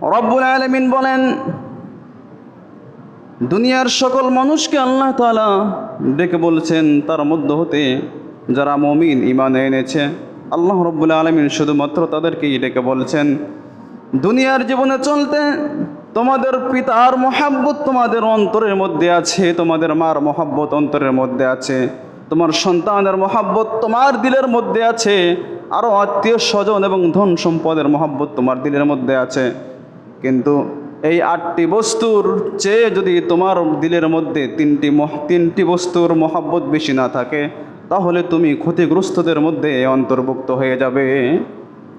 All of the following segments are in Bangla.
রব্বুল আলামিন বলেন, দুনিয়ার সকল মানুষকে আল্লাহ তাআলা ডেকে বলছেন তার মধ্য হতে যারা মুমিন ঈমান এনেছে, আল্লাহ রব্বুল আলামিন শুধুমাত্র তাদেরকেই ডেকে বলছেন, দুনিয়ার জীবনে চলতে তোমাদের পিতার মহাব্বত তোমাদের অন্তরের মধ্যে আছে, তোমাদের মার মহাব্বত অন্তরের মধ্যে আছে, তোমার সন্তানের মহাব্বত তোমার দিলের মধ্যে আছে, আরও আত্মীয় স্বজন এবং ধন সম্পদের মহাব্বত তোমার দিলের মধ্যে আছে। কিন্তু এই 8টি বস্তুর চেয়ে যদি তোমার দিলের মধ্যে তিনটি বস্তুর মহাব্বত বেশি না থাকে, তাহলে তুমি ক্ষতিগ্রস্তদের মধ্যে অন্তর্ভুক্ত হয়ে যাবে।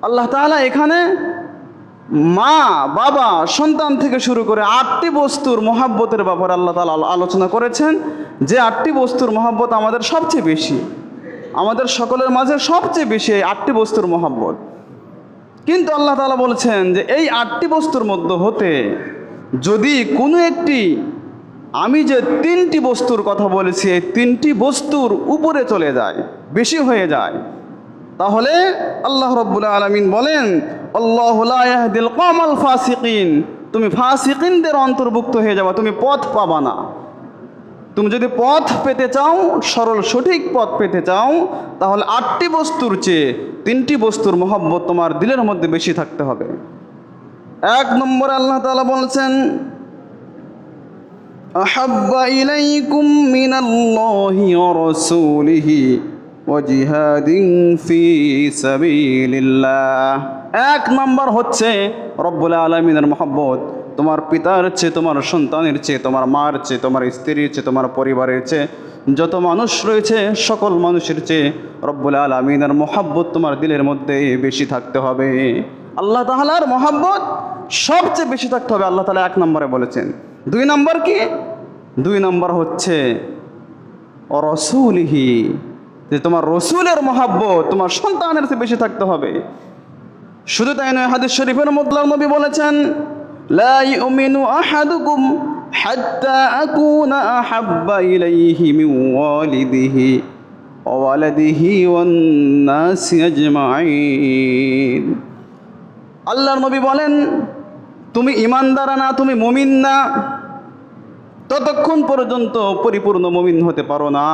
আল্লাহ তাআলা এখানে মা, বাবা, সন্তান থেকে শুরু করে 8টি বস্তুর মহাব্বতের ব্যাপারে আল্লাহ তাআলা আলোচনা করেছেন, যে 8টি বস্তুর মহাব্বত আমাদের সবচেয়ে বেশি, আমাদের সকলের মাঝে সবচেয়ে বেশি এই 8টি বস্তুর মহাব্বত। কিন্তু আল্লাহ তাআলা বলছেন যে এই 8টি বস্তুর মধ্যে হতে যদি কোনো একটি, আমি যে 3টি বস্তুর কথা বলেছি, এই 3টি বস্তুর উপরে চলে যায়, বেশি হয়ে যায়, তাহলে আল্লাহ রব্বুল আলামিন বলেন, আল্লাহু লা ইয়াহদিল কওমাল ফাসিকিন, তুমি ফাসিকিনদের অন্তর্ভুক্ত হয়ে যাবে, তুমি পথ পাবা না। তুমি যদি পথ পেতে চাও, সরল সঠিক পথ পেতে চাও, তাহলে 8টি বস্তুর চেয়ে 3টি বস্তুর মহব্বত তোমার দিলের মধ্যে বেশি থাকতে হবে। 1 নম্বরে আল্লাহ তাআলা বলছেন, আহাব্বা ইলাইকুম মিনাল্লাহি ওয়া রাসূলিহি ওয়া জিহাদিন ফি সাবিলিল্লাহ। 1 নম্বর হচ্ছে রব্বুল আলামিনের মহব্বত, তোমার পিতার চেয়ে, তোমার সন্তানের চেয়ে, তোমার মার চেয়ে, তোমার স্ত্রীর চেয়ে, তোমার পরিবারের চেয়ে, যত মানুষ রয়েছে সকল মানুষের চেয়ে রব্বুল আলামিনের মহব্বত তোমার দিলের মধ্যে বেশি থাকতে হবে। আল্লাহ তাআলার মহব্বত সবচেয়ে বেশি থাকতে হবে, আল্লাহ তাআলা 1 নম্বরে বলেছেন। 2 নম্বর কি? 2 নম্বর হচ্ছে রাসূলিহি, যে তোমার রসুলের মহব্বত তোমার সন্তানের চেয়ে বেশি থাকতে হবে। শুধু তাই নয়, হাদিস শরীফের মধ্যে নবী বলেছেন, লা ইউমিনু আহাদুকুম হাত্তা আকুনা আহাব্বা ইলাইহি মিন ওয়ালিদিহি ওয়া ওয়ালাদিহি ওয়ান নাসি আজমাইন। আল্লাহর নবী বলেন, তুমি ঈমানদার না, তুমি মুমিন না, ততক্ষণ পর্যন্ত পরিপূর্ণ মুমিন হতে পারো না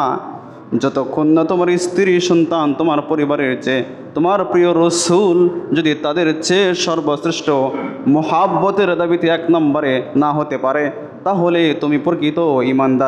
যতক্ষণ না তোমার স্ত্রী, সন্তান, তোমার পরিবারের চেয়ে তোমার প্রিয় রসুল যদি তাদের চেয়ে সর্বশ্রেষ্ঠ মহাব্বতের দাবিতে 1 নম্বরে না হতে পারে, তাহলে তুমি প্রকৃত ঈমানদার